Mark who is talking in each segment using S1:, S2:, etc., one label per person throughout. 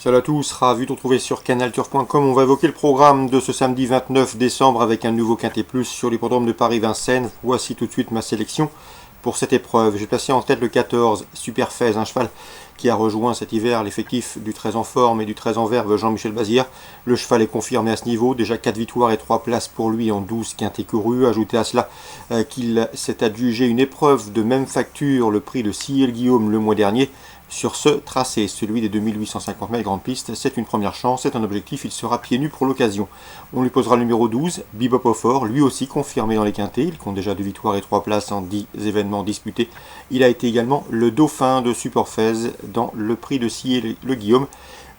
S1: Salut à tous, ravi de vous retrouver sur canalturf.com. On va évoquer le programme de ce samedi 29 décembre avec un nouveau Quintet Plus sur l'hippodrome de Paris-Vincennes. Voici tout de suite ma sélection pour cette épreuve. J'ai placé en tête le 14, Super Fez, un cheval qui a rejoint cet hiver l'effectif du 13 en forme et du 13 en verve Jean-Michel Bazir. Le cheval est confirmé à ce niveau, déjà 4 victoires et 3 places pour lui en 12 quintés courus. Ajoutez à cela qu'il s'est adjugé une épreuve de même facture, le prix de Ciel-Guillaume le mois dernier. Sur ce tracé, celui des 2850 mètres grande piste, c'est une première chance, c'est un objectif, il sera pieds nus pour l'occasion. On lui posera le numéro 12, Bebop of Or, lui aussi confirmé dans les quintés, il compte déjà 2 victoires et 3 places en 10 événements disputés. Il a été également le dauphin de Super Fez dans le prix de Ciel-Guillaume.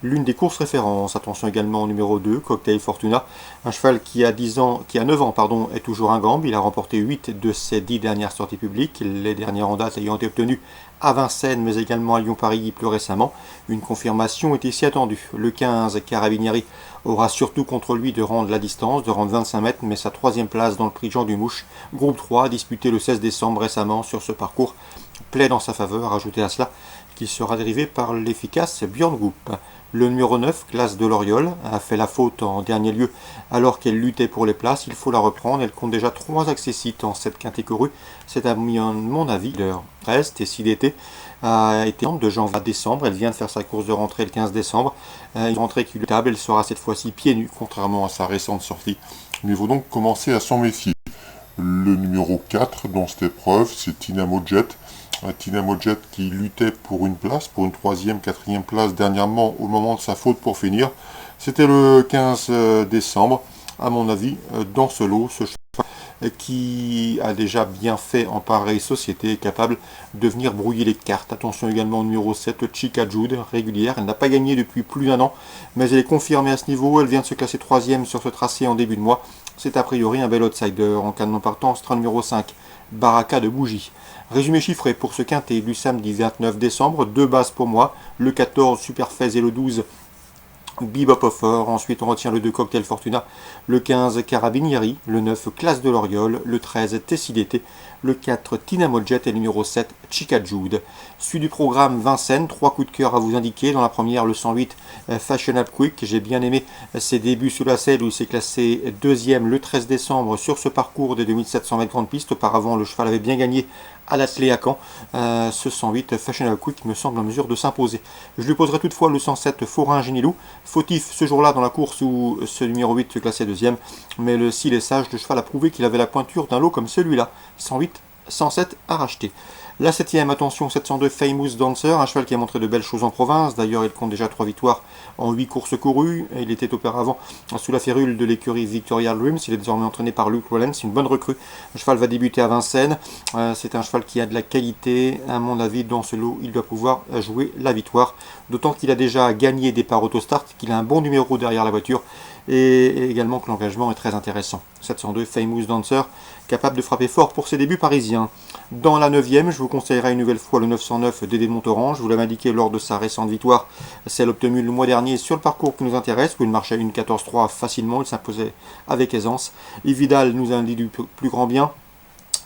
S1: L'une des courses références. Attention également au numéro 2, Cocktail Fortuna, un cheval qui a 9 ans, est toujours un gambe. Il a remporté 8 de ses 10 dernières sorties publiques, les dernières en date ayant été obtenues à Vincennes, mais également à Lyon-Paris plus récemment. Une confirmation est ici attendue. Le 15, Carabinieri, aura surtout contre lui de rendre la distance, de rendre 25 mètres, mais sa troisième place dans le prix Jean Dumouche, groupe 3, disputé le 16 décembre récemment sur ce parcours, plaît dans sa faveur. Ajoutez à cela qu'il sera dérivé par l'efficace Björn Goop. Le numéro 9, Classe de l'Oriole, a fait la faute en dernier lieu alors qu'elle luttait pour les places. Il faut la reprendre. Elle compte déjà 3 accessites en cette quintée courue. C'est à mon avis l'heure. Reste et si l'été a été de janvier à décembre. Elle vient de faire sa course de rentrée le 15 décembre. Une rentrée qui lui table. Elle sera cette fois-ci pieds nus, contrairement à sa récente sortie.
S2: Il faut donc commencer à s'en méfier. Le numéro 4 dans cette épreuve, c'est Tynamo Jet. Tynamo Jet qui luttait pour une place, pour une 3e, 4e place dernièrement au moment de sa faute pour finir. C'était le 15 décembre, à mon avis, dans ce lot, ce cheval qui a déjà bien fait en pareille société, est capable de venir brouiller les cartes. Attention également au numéro 7, Chica Jude, régulière. Elle n'a pas gagné depuis plus d'1 an, mais elle est confirmée à ce niveau. Elle vient de se classer 3e sur ce tracé en début de mois. C'est a priori un bel outsider. En cas de non-partance, train numéro 5, Baraka de Bougie. Résumé chiffré pour ce quintet du samedi 29 décembre, 2 bases pour moi, le 14 Super Fez et le 12 Bebop of Or. Ensuite on retient le 2 Cocktail Fortuna, le 15 Carabinieri, le 9 Classe de l'Oriole, le 13 Tessidété, le 4 Tynamo Jet et le numéro 7 Chica Jude. Suite du programme Vincennes, 3 coups de cœur à vous indiquer. Dans la première, le 108 Fashion Up Quick. J'ai bien aimé ses débuts sous la selle où il s'est classé 2e le 13 décembre sur ce parcours des 2700 mètres grande piste. Auparavant, le cheval avait bien gagné à l'attelé à Caen. Ce 108 Fashion Up Quick me semble en mesure de s'imposer. Je lui poserai toutefois le 107 Forain Génilou. Fautif ce jour-là dans la course où ce numéro 8 se classait 2e. Mais le s'il est sage, le cheval a prouvé qu'il avait la pointure d'un lot comme celui-là. 108 107 à racheter. La 7e, attention, 702 Famous Dancer, un cheval qui a montré de belles choses en province. D'ailleurs, il compte déjà 3 victoires en 8 courses courues. Il était auparavant sous la férule de l'écurie Victoria Dreams. Il est désormais entraîné par Luke Rollins, une bonne recrue. Le cheval va débuter à Vincennes. C'est un cheval qui a de la qualité. À mon avis, dans ce lot, il doit pouvoir jouer la victoire. D'autant qu'il a déjà gagné des parts autostart, qu'il a un bon numéro derrière la voiture. Et également que l'engagement est très intéressant. 702 Famous Dancer, capable de frapper fort pour ses débuts parisiens. Dans la 9e, je vous conseillerais une nouvelle fois le 909 Dédé de Montoran. Je vous l'avais indiqué lors de sa récente victoire, celle obtenue le mois dernier sur le parcours qui nous intéresse, où il marchait une 14-3 facilement, il s'imposait avec aisance. Vidal nous a dit du plus grand bien.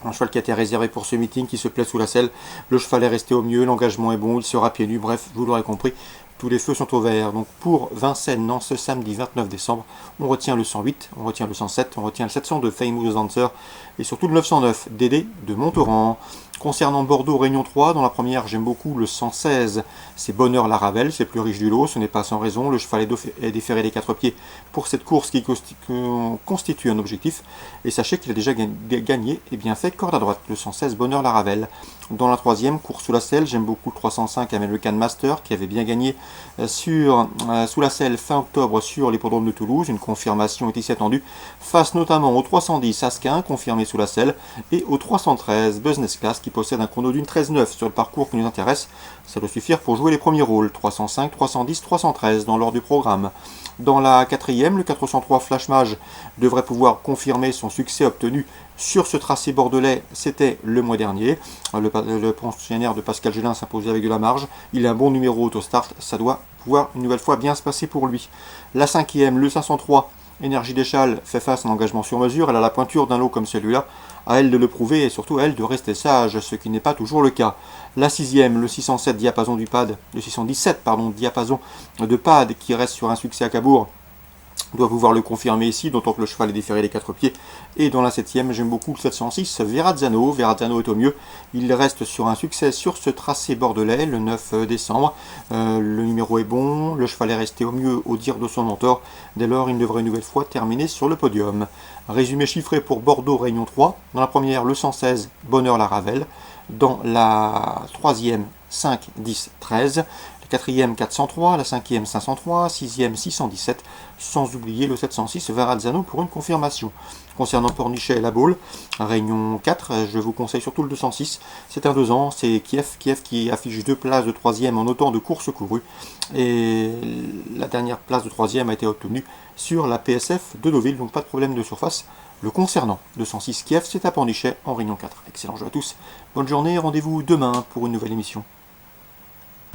S2: Un cheval qui a été réservé pour ce meeting, qui se plaît sous la selle. Le cheval est resté au mieux, l'engagement est bon, il sera pieds nus, bref, vous l'aurez compris. Tous les feux sont au vert. Donc pour Vincennes, ce samedi 29 décembre, on retient le 108, on retient le 107, on retient le 702 Famous Dancer et surtout le 909 Dédé de Montauran. Concernant Bordeaux Réunion 3, dans la première, j'aime beaucoup le 116. C'est Bonheur la Ravelle, c'est plus riche du lot, ce n'est pas sans raison. Le cheval est déféré des 4 pieds pour cette course qui constitue un objectif. Et sachez qu'il a déjà gagné et bien fait corde à droite, le 116 Bonheur la Ravelle. Dans la troisième, course sous la selle, j'aime beaucoup le 305 American Master qui avait bien gagné sous la selle fin octobre sur l'hippodrome de Toulouse. Une confirmation est ici attendue, face notamment au 310 Asquin, confirmé sous la selle, et au 313 Business Class qui possède un chrono d'une 13,9 sur le parcours qui nous intéresse. Ça doit suffire pour jouer les premiers rôles. 305, 310, 313 dans l'ordre du programme. Dans la 4e, le 403 Flash Mage devrait pouvoir confirmer son succès obtenu sur ce tracé bordelais. C'était le mois dernier. Le pensionnaire de Pascal Gélin s'imposait avec de la marge. Il a un bon numéro autostart. Ça doit pouvoir une nouvelle fois bien se passer pour lui. La 5e, le 503 Énergie d'Échal fait face à un engagement sur mesure. Elle a la pointure d'un lot comme celui-là.
S1: À elle de le prouver et surtout à elle de rester sage, ce qui n'est pas toujours le cas. La 6e, le 607 diapason du pad, le 617 pardon, diapason de pad qui reste sur un succès à Cabourg, doit pouvoir le confirmer ici, d'autant que le cheval est déféré les 4 pieds. Et dans la 7e, j'aime beaucoup le 706, Verrazzano. Verrazzano est au mieux. Il reste sur un succès sur ce tracé bordelais, le 9 décembre. Le numéro est bon, le cheval est resté au mieux au dire de son mentor. Dès lors, il devrait une nouvelle fois terminer sur le podium. Résumé chiffré pour Bordeaux, Réunion 3. Dans la première, le 116, Bonheur la Ravelle. Dans la 3e, 5, 10, 13. 4e 403, la 5e 503, 6e 617, sans oublier le 706 Verrazzano pour une confirmation. Concernant Pornichet et La Baule, Réunion 4, je vous conseille surtout le 206, c'est un 2 ans, c'est Kiev qui affiche 2 places de 3e en autant de courses courues, et la dernière place de 3e a été obtenue sur la PSF de Deauville, donc pas de problème de surface. Le concernant, 206 Kiev, c'est à Pornichet en Réunion 4. Excellent jeu à tous, bonne journée, rendez-vous demain pour une nouvelle émission.